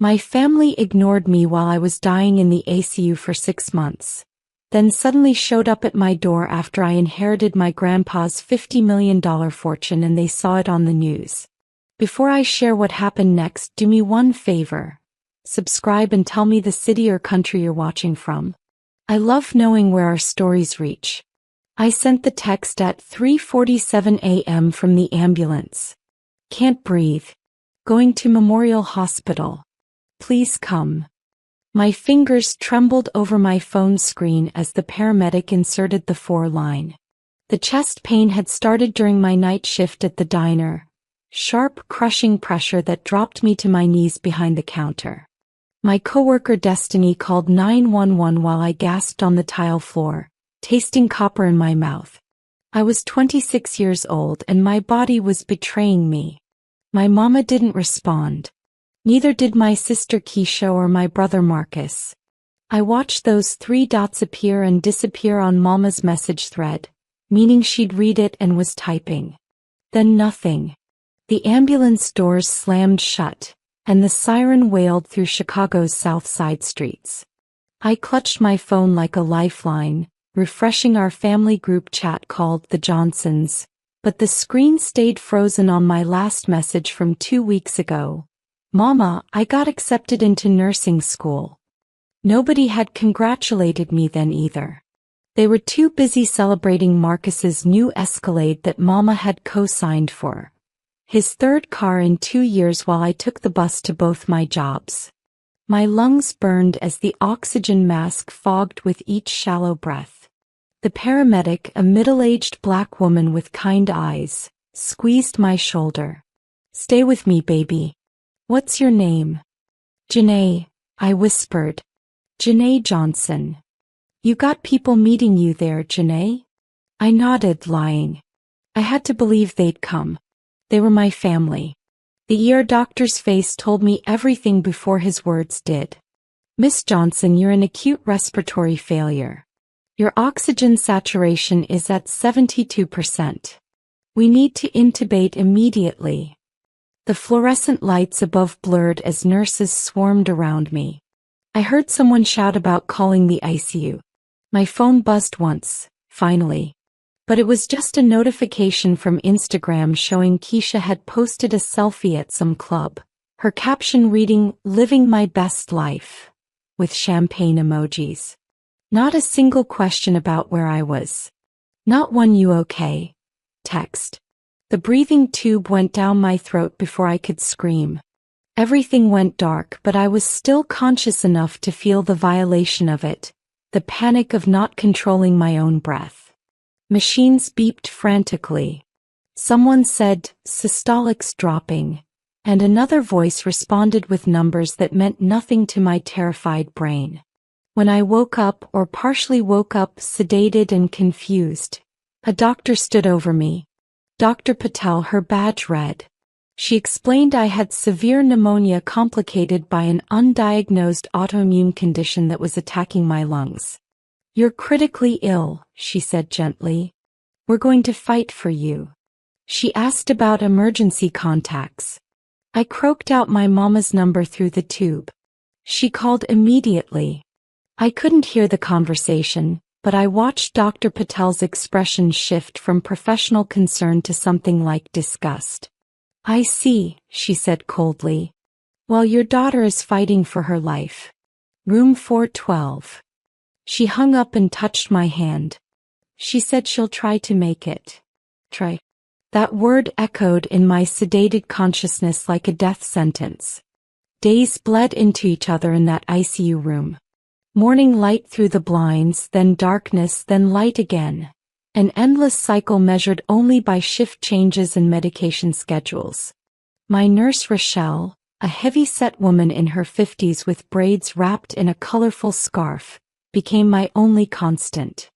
My family ignored me while I was dying in the ICU for 6 months, then suddenly showed up at my door after I inherited my grandpa's $50 million fortune and they saw it on the news. Before I share what happened next, do me one favor. Subscribe and tell me the city or country you're watching from. I love knowing where our stories reach. I sent the text at 3:47 a.m. from the ambulance. Can't breathe. Going to Memorial Hospital. Please come. My fingers trembled over my phone screen as the paramedic inserted the 4-line. The chest pain had started during my night shift at the diner. Sharp, crushing pressure that dropped me to my knees behind the counter. My coworker Destiny called 911 while I gasped on the tile floor, tasting copper in my mouth. I was 26 years old and my body was betraying me. My mama didn't respond. Neither did my sister Keisha or my brother Marcus. I watched those 3 dots appear and disappear on Mama's message thread, meaning she'd read it and was typing. Then nothing. The ambulance doors slammed shut, and the siren wailed through Chicago's South Side streets. I clutched my phone like a lifeline, refreshing our family group chat called The Johnsons, but the screen stayed frozen on my last message from 2 weeks ago. Mama, I got accepted into nursing school. Nobody had congratulated me then either. They were too busy celebrating Marcus's new Escalade that Mama had co-signed for. His 3rd car in 2 years while I took the bus to both my jobs. My lungs burned as the oxygen mask fogged with each shallow breath. The paramedic, a middle-aged black woman with kind eyes, squeezed my shoulder. Stay with me, baby. What's your name? Janae, I whispered. Janae Johnson. You got people meeting you there, Janae? I nodded, lying. I had to believe they'd come. They were my family. The ER doctor's face told me everything before his words did. Miss Johnson, you're an acute respiratory failure. Your oxygen saturation is at 72%. We need to intubate immediately. The fluorescent lights above blurred as nurses swarmed around me. I heard someone shout about calling the ICU. My phone buzzed once, finally. But it was just a notification from Instagram showing Keisha had posted a selfie at some club, her caption reading, "Living my best life," with champagne emojis. Not a single question about where I was. Not one "you okay?" text. The breathing tube went down my throat before I could scream. Everything went dark, but I was still conscious enough to feel the violation of it, the panic of not controlling my own breath. Machines beeped frantically. Someone said, "Systolics dropping," and another voice responded with numbers that meant nothing to my terrified brain. When I woke up, or partially woke up, sedated and confused, a doctor stood over me. Dr. Patel, her badge read. She explained I had severe pneumonia complicated by an undiagnosed autoimmune condition that was attacking my lungs. "You're critically ill," she said gently. "We're going to fight for you." She asked about emergency contacts. I croaked out my mama's number through the tube. She called immediately. I couldn't hear the conversation, but I watched Dr. Patel's expression shift from professional concern to something like disgust. "I see," she said coldly. "Well, your daughter is fighting for her life. Room 412. She hung up and touched my hand. She said she'll try to make it. Try. That word echoed in my sedated consciousness like a death sentence. Days bled into each other in that ICU room. Morning light through the blinds, then darkness, then light again. An endless cycle measured only by shift changes and medication schedules. My nurse Rochelle, a heavy-set woman in her 50s with braids wrapped in a colorful scarf, became my only constant.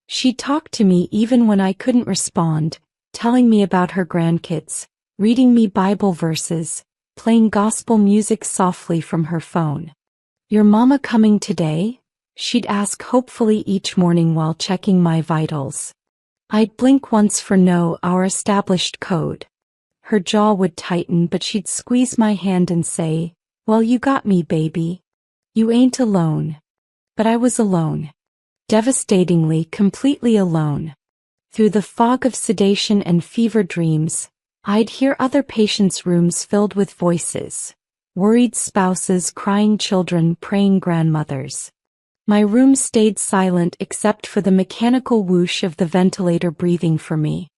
She talked to me even when I couldn't respond, telling me about her grandkids, reading me Bible verses, playing gospel music softly from her phone. "Your mama coming today?" she'd ask hopefully each morning while checking my vitals. I'd blink once for no, our established code. Her jaw would tighten, but she'd squeeze my hand and say, Well, you got me, baby. You ain't alone. But I was alone. Devastatingly, completely alone. Through the fog of sedation and fever dreams, I'd hear other patients' rooms filled with voices. Worried spouses, crying children, praying grandmothers. My room stayed silent except for the mechanical whoosh of the ventilator breathing for me.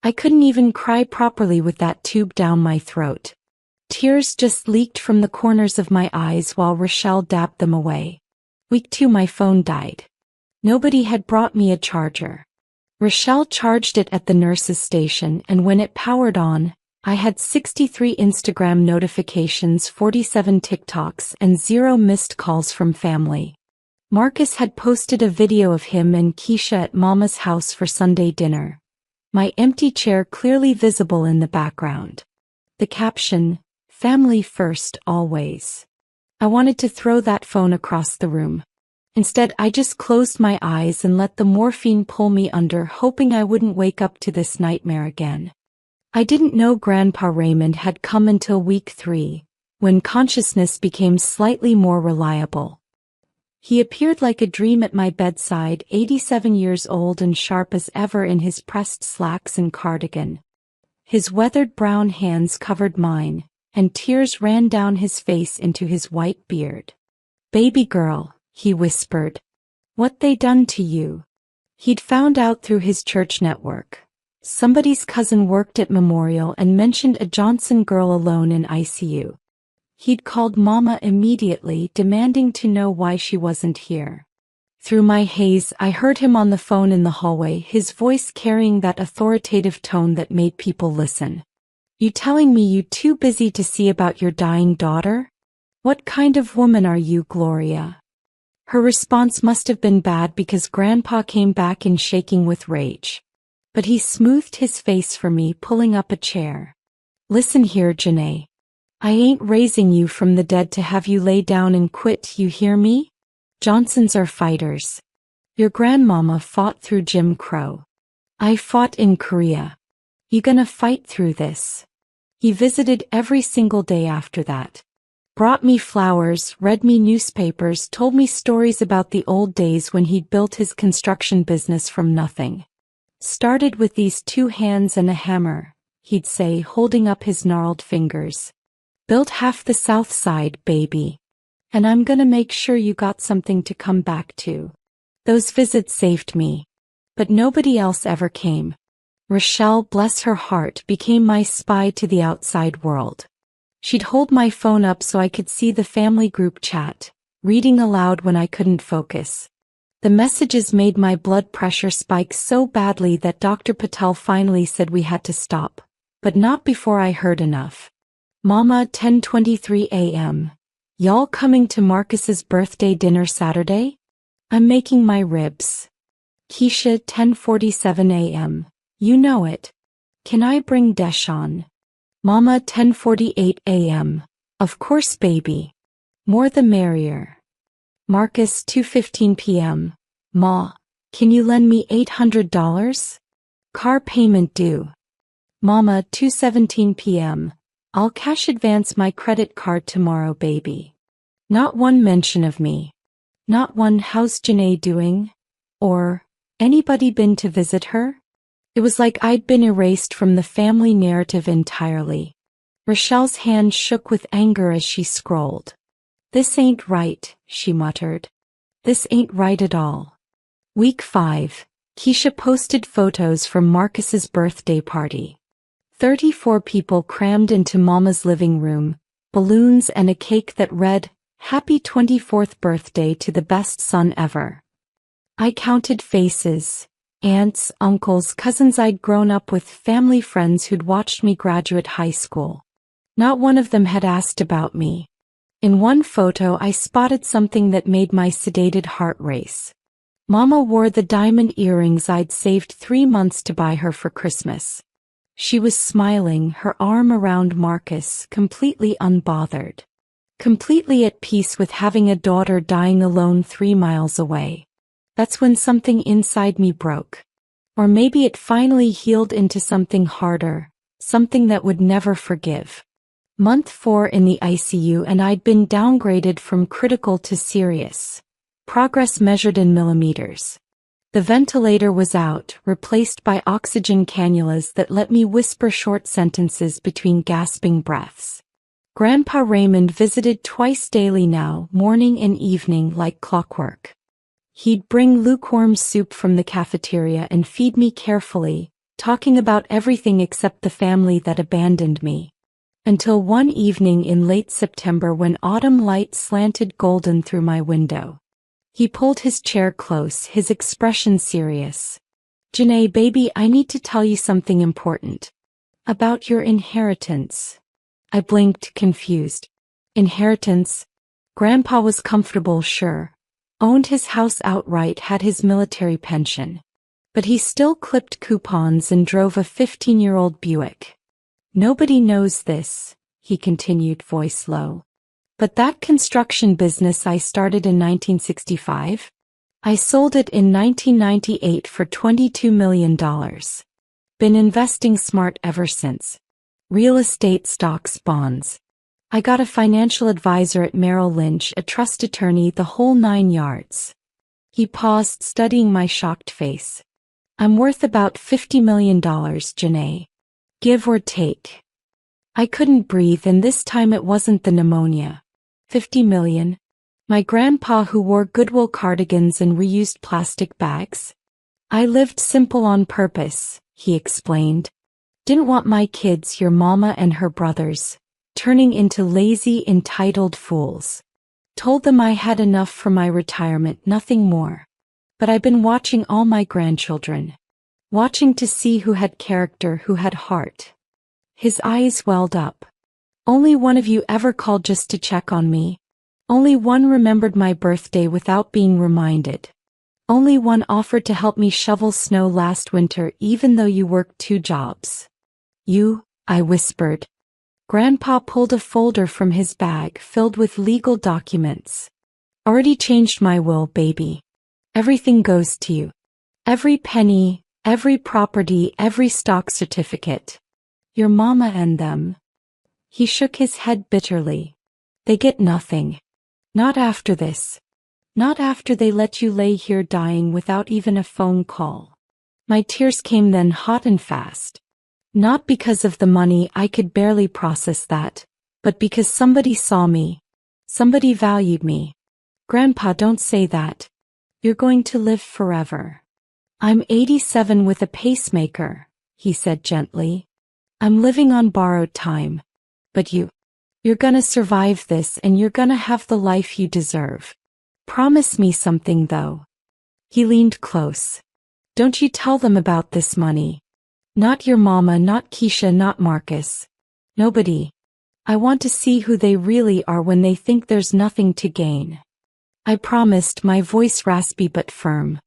I couldn't even cry properly with that tube down my throat. Tears just leaked from the corners of my eyes while Rochelle dabbed them away. Week 2, my phone died. Nobody had brought me a charger. Rochelle charged it at the nurse's station, and when it powered on, I had 63 Instagram notifications, 47 TikToks, and 0 missed calls from family. Marcus had posted a video of him and Keisha at Mama's house for Sunday dinner. My empty chair clearly visible in the background. The caption, "Family first, always." I wanted to throw that phone across the room. Instead, I just closed my eyes and let the morphine pull me under, hoping I wouldn't wake up to this nightmare again. I didn't know Grandpa Raymond had come until week 3, when consciousness became slightly more reliable. He appeared like a dream at my bedside, 87 years old and sharp as ever in his pressed slacks and cardigan. His weathered brown hands covered mine, and tears ran down his face into his white beard. "Baby girl," he whispered. "What they done to you?" He'd found out through his church network. Somebody's cousin worked at Memorial and mentioned a Johnson girl alone in ICU. He'd called Mama immediately, demanding to know why she wasn't here. Through my haze, I heard him on the phone in the hallway, his voice carrying that authoritative tone that made people listen. "You telling me you too busy to see about your dying daughter? What kind of woman are you, Gloria?" Her response must have been bad because Grandpa came back in shaking with rage. But he smoothed his face for me, pulling up a chair. "Listen here, Janae. I ain't raising you from the dead to have you lay down and quit, you hear me? Johnsons are fighters. Your grandmama fought through Jim Crow. I fought in Korea. You gonna fight through this?" He visited every single day after that. Brought me flowers, read me newspapers, told me stories about the old days when he'd built his construction business from nothing. "Started with these 2 hands and a hammer," he'd say, holding up his gnarled fingers. "Built half the South Side, baby. And I'm gonna make sure you got something to come back to." Those visits saved me. But nobody else ever came. Rochelle, bless her heart, became my spy to the outside world. She'd hold my phone up so I could see the family group chat, reading aloud when I couldn't focus. The messages made my blood pressure spike so badly that Dr. Patel finally said we had to stop, but not before I heard enough. "Mama, 10:23 a.m. Y'all coming to Marcus's birthday dinner Saturday? I'm making my ribs." Keisha, 10:47 a.m. You know it. Can I bring Deshaun? Mama, 10:48 a.m. Of course, baby. More the merrier. Marcus, 2:15 p.m. Ma, can you lend me $800? Car payment due. Mama, 2:17 p.m. I'll cash advance my credit card tomorrow, baby. Not one mention of me. Not one "How's Janae doing?" or "Anybody been to visit her?" It was like I'd been erased from the family narrative entirely. Rochelle's hand shook with anger as she scrolled. "This ain't right," she muttered. "This ain't right at all." Week 5, Keisha posted photos from Marcus's birthday party. 34 people crammed into Mama's living room, balloons and a cake that read, "Happy 24th birthday to the best son ever." I counted faces. Aunts, uncles, cousins I'd grown up with, family friends who'd watched me graduate high school. Not one of them had asked about me. In one photo I spotted something that made my sedated heart race. Mama wore the diamond earrings I'd saved 3 months to buy her for Christmas. She was smiling, her arm around Marcus, completely unbothered. Completely at peace with having a daughter dying alone 3 miles away. That's when something inside me broke. Or maybe it finally healed into something harder, something that would never forgive. Month 4 in the ICU and I'd been downgraded from critical to serious. Progress measured in millimeters. The ventilator was out, replaced by oxygen cannulas that let me whisper short sentences between gasping breaths. Grandpa Raymond visited twice daily now, morning and evening like clockwork. He'd bring lukewarm soup from the cafeteria and feed me carefully, talking about everything except the family that abandoned me. Until one evening in late September when autumn light slanted golden through my window. He pulled his chair close, his expression serious. "Janae, baby, I need to tell you something important. About your inheritance." I blinked, confused. Inheritance? Grandpa was comfortable, sure. Owned his house outright, had his military pension. But he still clipped coupons and drove a 15-year-old Buick. "Nobody knows this," he continued, voice low. "But that construction business I started in 1965? I sold it in 1998 for $22 million. Been investing smart ever since. Real estate, stocks, bonds. I got a financial advisor at Merrill Lynch, a trust attorney, the whole 9 yards." He paused, studying my shocked face. "I'm worth about $50 million, Janae. Give or take." I couldn't breathe, and this time it wasn't the pneumonia. 50 million? My grandpa who wore Goodwill cardigans and reused plastic bags? "I lived simple on purpose," he explained. "Didn't want my kids, your mama and her brothers, turning into lazy, entitled fools. Told them I had enough for my retirement, nothing more. But I've been watching all my grandchildren. Watching to see who had character, who had heart." His eyes welled up. "Only one of you ever called just to check on me. Only one remembered my birthday without being reminded. Only one offered to help me shovel snow last winter even though you worked 2 jobs. You," I whispered. Grandpa pulled a folder from his bag filled with legal documents. "Already changed my will, baby. Everything goes to you. Every penny, every property, every stock certificate. Your mama and them." He shook his head bitterly. "They get nothing. Not after this. Not after they let you lay here dying without even a phone call." My tears came then, hot and fast. Not because of the money, I could barely process that, but because somebody saw me. Somebody valued me. "Grandpa, don't say that. You're going to live forever." "I'm 87 with a pacemaker," he said gently. "I'm living on borrowed time. But you're gonna survive this, and you're gonna have the life you deserve. Promise me something, though." He leaned close. "Don't you tell them about this money. Not your mama, not Keisha, not Marcus. Nobody. I want to see who they really are when they think there's nothing to gain." I promised, my voice raspy but firm.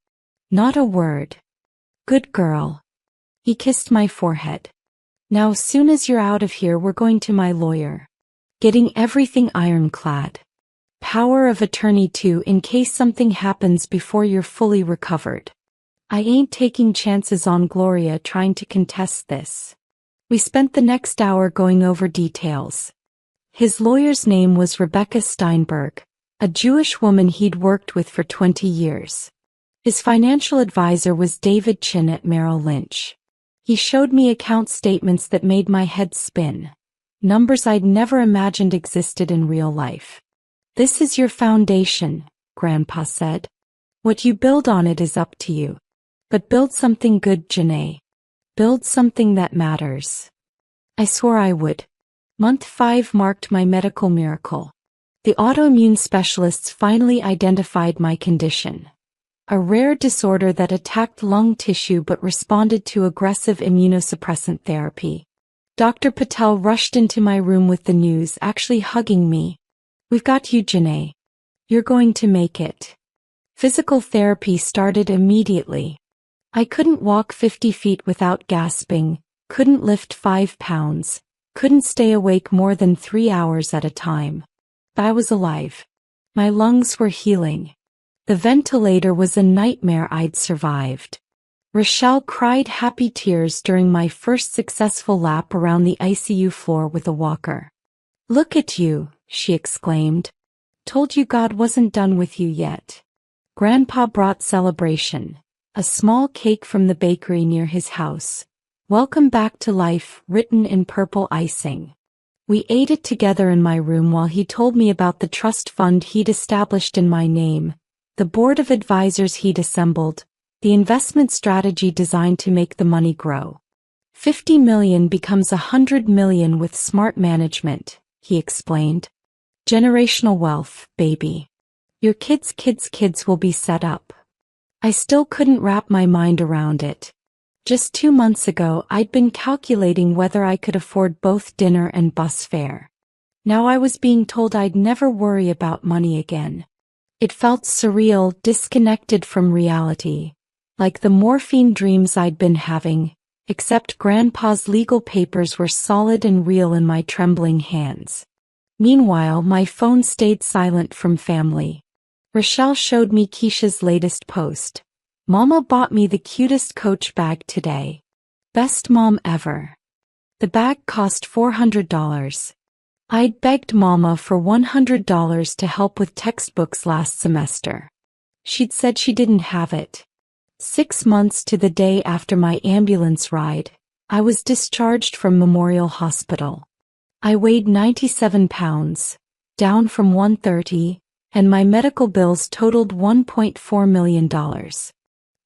"Not a word." "Good girl." He kissed my forehead. "Now, soon as you're out of here, we're going to my lawyer. Getting everything ironclad. Power of attorney too, in case something happens before you're fully recovered. I ain't taking chances on Gloria trying to contest this." We spent the next hour going over details. His lawyer's name was Rebecca Steinberg, a Jewish woman he'd worked with for 20 years. His financial advisor was David Chin at Merrill Lynch. He showed me account statements that made my head spin. Numbers I'd never imagined existed in real life. "This is your foundation," Grandpa said. "What you build on it is up to you. But build something good, Janae. Build something that matters." I swore I would. Month 5 marked my medical miracle. The autoimmune specialists finally identified my condition. A rare disorder that attacked lung tissue but responded to aggressive immunosuppressant therapy. Dr. Patel rushed into my room with the news, actually hugging me. "We've got you, Janae. You're going to make it." Physical therapy started immediately. I couldn't walk 50 feet without gasping, couldn't lift 5 pounds, couldn't stay awake more than 3 hours at a time. But I was alive. My lungs were healing. The ventilator was a nightmare I'd survived. Rochelle cried happy tears during my first successful lap around the ICU floor with a walker. "Look at you," she exclaimed. "Told you God wasn't done with you yet." Grandpa brought celebration. A small cake from the bakery near his house. "Welcome back to life," written in purple icing. We ate it together in my room while he told me about the trust fund he'd established in my name, the board of advisors he'd assembled, the investment strategy designed to make the money grow. 50 million becomes 100 million with smart management, he explained. Generational wealth, baby. Your kids' will be set up. I still couldn't wrap my mind around it. Just 2 months ago I'd been calculating whether I could afford both dinner and bus fare. Now I was being told I'd never worry about money again. It felt surreal, disconnected from reality, like the morphine dreams I'd been having, except Grandpa's legal papers were solid and real in my trembling hands. Meanwhile, my phone stayed silent from family. Rochelle showed me Keisha's latest post. "Mama bought me the cutest Coach bag today. Best mom ever." The bag cost $400. I'd begged Mama for $100 to help with textbooks last semester. She'd said she didn't have it. 6 months to the day after my ambulance ride, I was discharged from Memorial Hospital. I weighed 97 pounds, down from 130, and my medical bills totaled $1.4 million.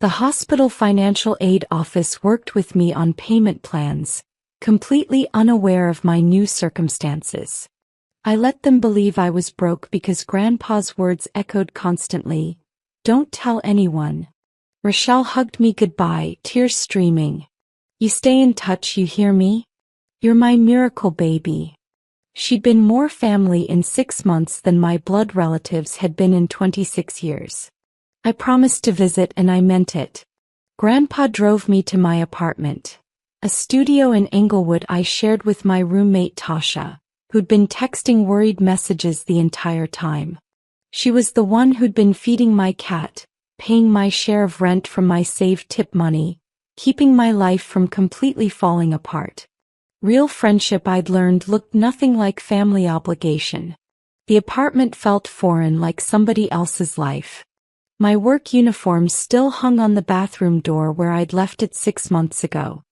The hospital financial aid office worked with me on payment plans, completely unaware of my new circumstances. I let them believe I was broke because Grandpa's words echoed constantly, "Don't tell anyone." Rochelle hugged me goodbye, tears streaming. "You stay in touch, you hear me? You're my miracle baby." She'd been more family in 6 months than my blood relatives had been in 26 years. I promised to visit and I meant it. Grandpa drove me to my apartment, a studio in Englewood I shared with my roommate Tasha, who'd been texting worried messages the entire time. She was the one who'd been feeding my cat, paying my share of rent from my saved tip money, keeping my life from completely falling apart. Real friendship, I'd learned, looked nothing like family obligation. The apartment felt foreign, like somebody else's life. My work uniform still hung on the bathroom door where I'd left it 6 months ago.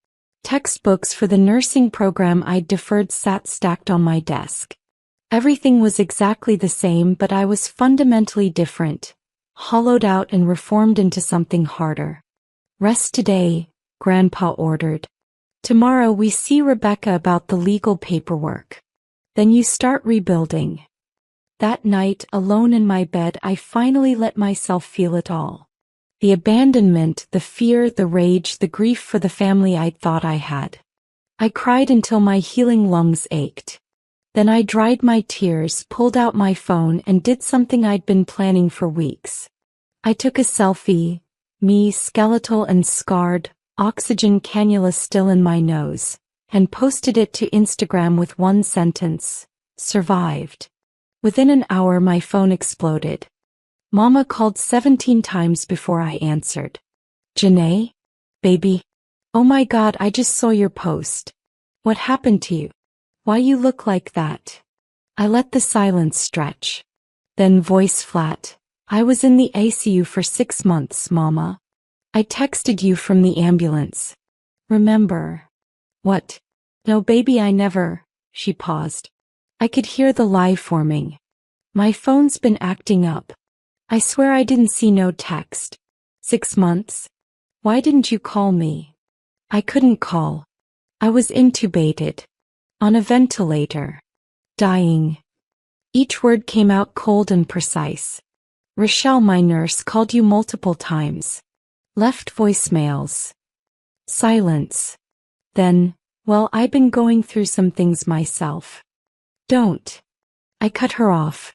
Textbooks for the nursing program I'd deferred sat stacked on my desk. Everything was exactly the same, but I was fundamentally different, hollowed out and reformed into something harder. "Rest today," Grandpa ordered. "Tomorrow we see Rebecca about the legal paperwork. Then you start rebuilding." That night, alone in my bed, I finally let myself feel it all. The abandonment, the fear, the rage, the grief for the family I'd thought I had. I cried until my healing lungs ached. Then I dried my tears, pulled out my phone, and did something I'd been planning for weeks. I took a selfie, me skeletal and scarred, oxygen cannula still in my nose, and posted it to Instagram with one sentence: "Survived." Within an hour my phone exploded. Mama called 17 times before I answered. "Janae? Baby? Oh my God, I just saw your post. What happened to you? Why you look like that?" I let the silence stretch. Then voice flat. "I was in the ICU for 6 months, Mama. I texted you from the ambulance. Remember?" "What? No baby, I never." She paused. I could hear the lie forming. "My phone's been acting up. I swear I didn't see no text. 6 months? Why didn't you call me?" "I couldn't call. I was intubated. On a ventilator. Dying." Each word came out cold and precise. "Rochelle, my nurse, called you multiple times. Left voicemails." Silence. Then, "Well, I've been going through some things myself." "Don't." I cut her off.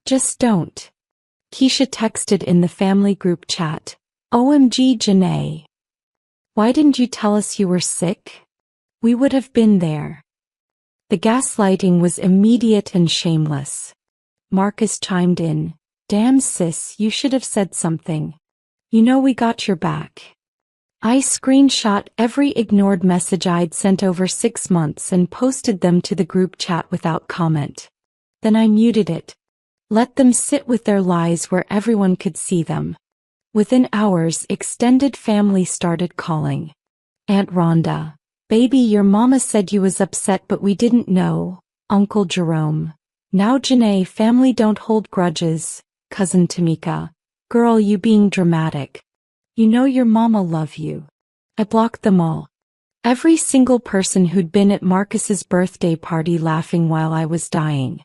"Just don't." Keisha texted in the family group chat. "OMG, Janae. Why didn't you tell us you were sick? We would have been there." The gaslighting was immediate and shameless. Marcus chimed in. "Damn sis, you should have said something. You know we got your back." I screenshot every ignored message I'd sent over 6 months and posted them to the group chat without comment. Then I muted it. Let them sit with their lies where everyone could see them. Within hours, extended family started calling. Aunt Rhonda. Baby, your mama said you was upset but we didn't know. Uncle Jerome. Now Janae, family don't hold grudges. Cousin Tamika. Girl, you being dramatic. You know your mama love you. I blocked them all. Every single person who'd been at Marcus's birthday party laughing while I was dying.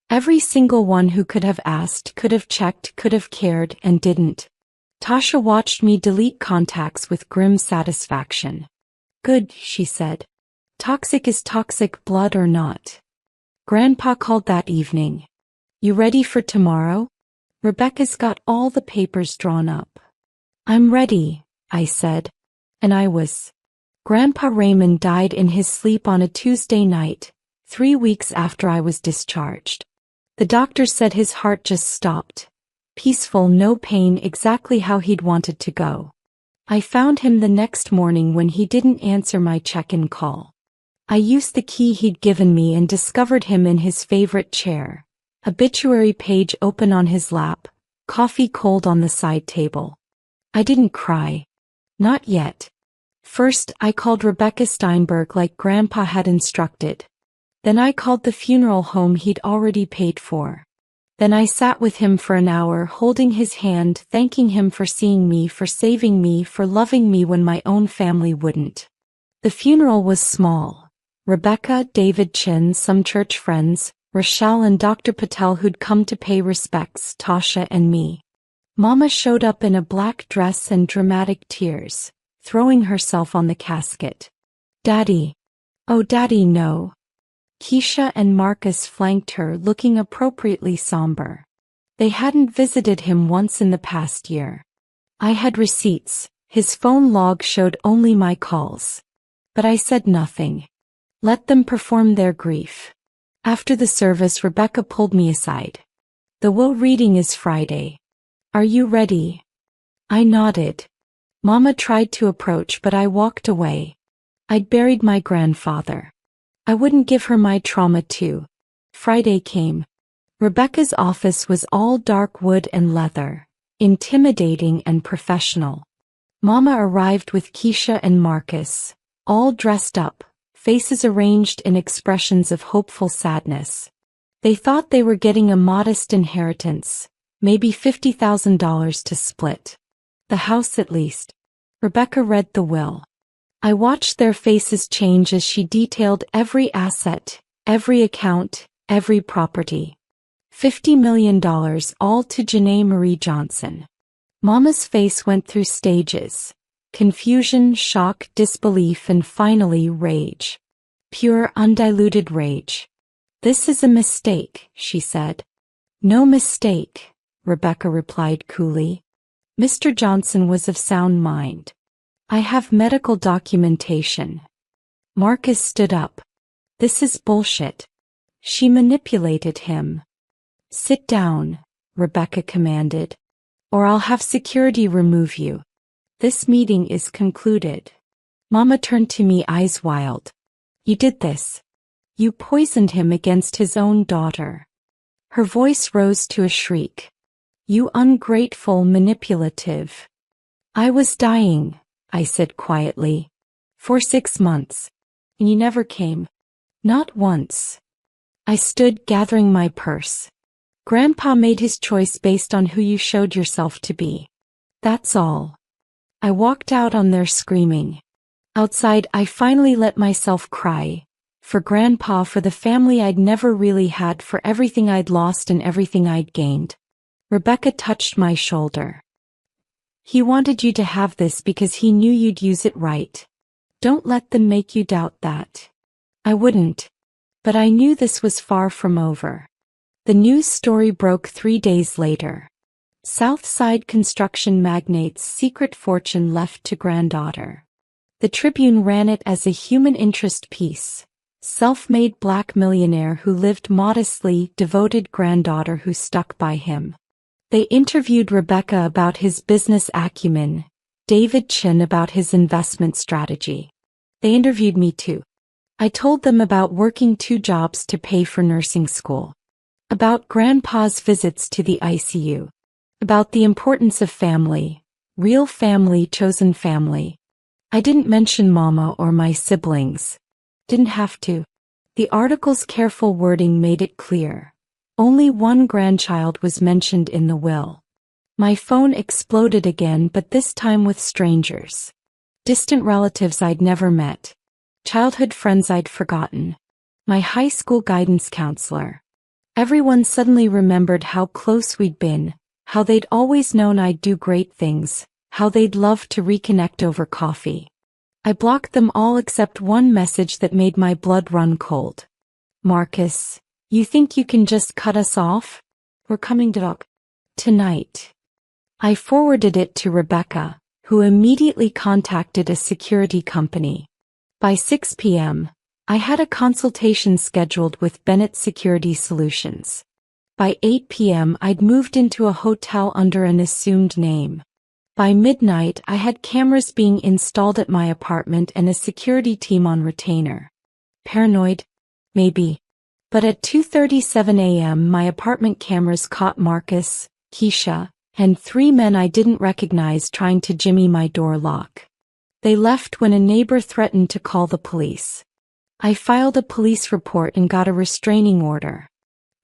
Every single one who could have asked, could have checked, could have cared, and didn't. Tasha watched me delete contacts with grim satisfaction. Good, she said. Toxic is toxic, blood or not. Grandpa called that evening. You ready for tomorrow? Rebecca's got all the papers drawn up. I'm ready, I said. And I was. Grandpa Raymond died in his sleep on a Tuesday night, 3 weeks after I was discharged. The doctor said his heart just stopped. Peaceful, no pain, exactly how he'd wanted to go. I found him the next morning when he didn't answer my check-in call. I used the key he'd given me and discovered him in his favorite chair. Obituary page open on his lap, coffee cold on the side table. I didn't cry. Not yet. First, I called Rebecca Steinberg like Grandpa had instructed. Then I called the funeral home he'd already paid for. Then I sat with him for an hour, holding his hand, thanking him for seeing me, for saving me, for loving me when my own family wouldn't. The funeral was small. Rebecca, David Chin, some church friends, Rochelle and Dr. Patel who'd come to pay respects, Tasha and me. Mama showed up in a black dress and dramatic tears, throwing herself on the casket. Daddy. Oh, Daddy, no. Keisha and Marcus flanked her, looking appropriately somber. They hadn't visited him once in the past year. I had receipts. His phone log showed only my calls. But I said nothing. Let them perform their grief. After the service, Rebecca pulled me aside. The will reading is Friday. Are you ready? I nodded. Mama tried to approach but I walked away. I'd buried my grandfather. I wouldn't give her my trauma too. Friday came. Rebecca's office was all dark wood and leather, intimidating and professional. Mama arrived with Keisha and Marcus, all dressed up, faces arranged in expressions of hopeful sadness. They thought they were getting a modest inheritance, maybe $50,000 to split. The house at least. Rebecca read the will. I watched their faces change as she detailed every asset, every account, every property. $50 million all to Janae Marie Johnson. Mama's face went through stages. Confusion, shock, disbelief, and finally rage. Pure, undiluted rage. This is a mistake, she said. No mistake, Rebecca replied coolly. Mr. Johnson was of sound mind. I have medical documentation. Marcus stood up. This is bullshit. She manipulated him. Sit down, Rebecca commanded, or I'll have security remove you. This meeting is concluded. Mama turned to me, eyes wild. You did this. You poisoned him against his own daughter. Her voice rose to a shriek. You ungrateful, manipulative. I was dying, I said quietly. For 6 months. And you never came. Not once. I stood, gathering my purse. Grandpa made his choice based on who you showed yourself to be. That's all. I walked out on their screaming. Outside, I finally let myself cry. For Grandpa, for the family I'd never really had, for everything I'd lost and everything I'd gained. Rebecca touched my shoulder. He wanted you to have this because he knew you'd use it right. Don't let them make you doubt that. I wouldn't. But I knew this was far from over. The news story broke 3 days later. Southside construction magnate's secret fortune left to granddaughter. The Tribune ran it as a human interest piece. Self-made black millionaire who lived modestly, devoted granddaughter who stuck by him. They interviewed Rebecca about his business acumen, David Chin about his investment strategy. They interviewed me too. I told them about working 2 jobs to pay for nursing school. About Grandpa's visits to the ICU. About the importance of family. Real family, chosen family. I didn't mention Mama or my siblings. Didn't have to. The article's careful wording made it clear. Only one grandchild was mentioned in the will. My phone exploded again, but this time with strangers. Distant relatives I'd never met. Childhood friends I'd forgotten. My high school guidance counselor. Everyone suddenly remembered how close we'd been, how they'd always known I'd do great things, how they'd love to reconnect over coffee. I blocked them all except one message that made my blood run cold. Marcus, you think you can just cut us off? We're coming to talk tonight. I forwarded it to Rebecca, who immediately contacted a security company. By 6 p.m., I had a consultation scheduled with Bennett Security Solutions. By 8 p.m. I'd moved into a hotel under an assumed name. By midnight I had cameras being installed at my apartment and a security team on retainer. Paranoid? Maybe. But at 2:37 a.m. my apartment cameras caught Marcus, Keisha, and 3 men I didn't recognize trying to jimmy my door lock. They left when a neighbor threatened to call the police. I filed a police report and got a restraining order.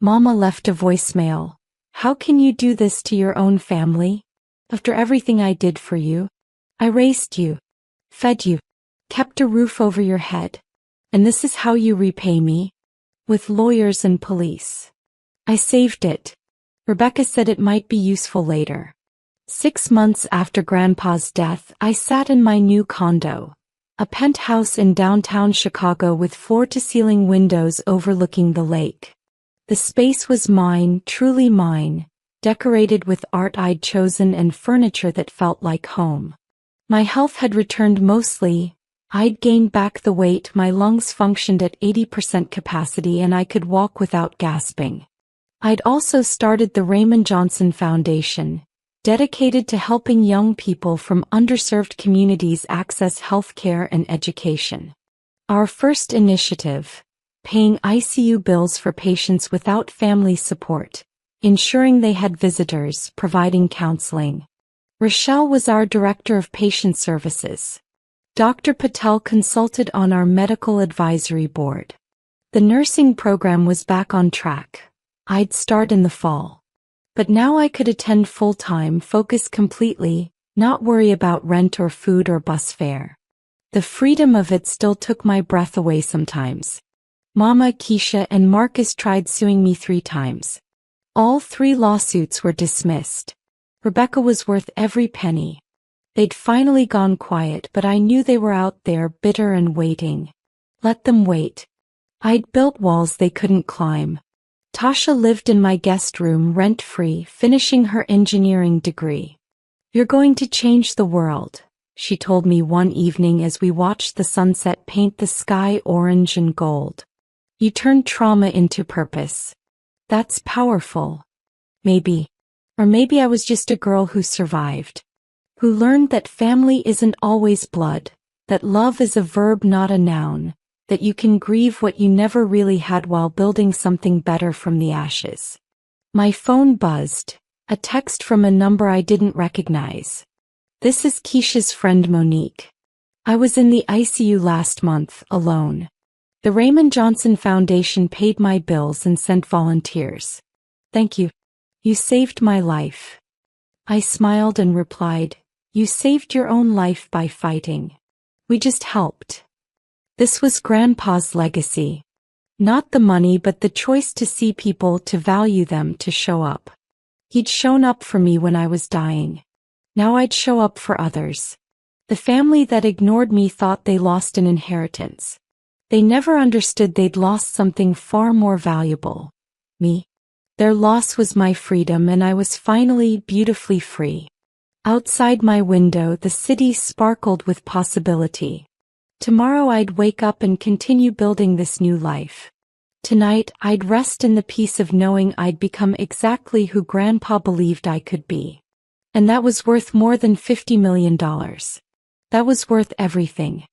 Mama left a voicemail. How can you do this to your own family? After everything I did for you? I raised you, fed you, kept a roof over your head. And this is how you repay me? With lawyers and police. I saved it. Rebecca said it might be useful later. 6 months after Grandpa's death, I sat in my new condo, a penthouse in downtown Chicago with floor-to-ceiling windows overlooking the lake. The space was mine, truly mine, decorated with art I'd chosen and furniture that felt like home. My health had returned mostly. I'd gained back the weight, my lungs functioned at 80% capacity, and I could walk without gasping. I'd also started the Raymond Johnson Foundation, dedicated to helping young people from underserved communities access health care and education. Our first initiative, paying ICU bills for patients without family support, ensuring they had visitors, providing counseling. Rochelle was our director of patient services. Dr. Patel consulted on our medical advisory board. The nursing program was back on track. I'd start in the fall. But now I could attend full-time, focus completely, not worry about rent or food or bus fare. The freedom of it still took my breath away sometimes. Mama, Keisha, and Marcus tried suing me 3 times. All 3 lawsuits were dismissed. Rebecca was worth every penny. They'd finally gone quiet, but I knew they were out there, bitter and waiting. Let them wait. I'd built walls they couldn't climb. Tasha lived in my guest room rent-free, finishing her engineering degree. You're going to change the world, she told me one evening as we watched the sunset paint the sky orange and gold. You turned trauma into purpose. That's powerful. Maybe. Or maybe I was just a girl who survived. Who learned that family isn't always blood, that love is a verb not a noun, that you can grieve what you never really had while building something better from the ashes. My phone buzzed, a text from a number I didn't recognize. This is Keisha's friend Monique. I was in the ICU last month, alone. The Raymond Johnson Foundation paid my bills and sent volunteers. Thank you. You saved my life. I smiled and replied, you saved your own life by fighting. We just helped. This was Grandpa's legacy. Not the money, but the choice to see people, to value them, to show up. He'd shown up for me when I was dying. Now I'd show up for others. The family that ignored me thought they lost an inheritance. They never understood they'd lost something far more valuable. Me. Their loss was my freedom, and I was finally beautifully free. Outside my window, the city sparkled with possibility. Tomorrow I'd wake up and continue building this new life. Tonight I'd rest in the peace of knowing I'd become exactly who Grandpa believed I could be. And that was worth more than $50 million. That was worth everything.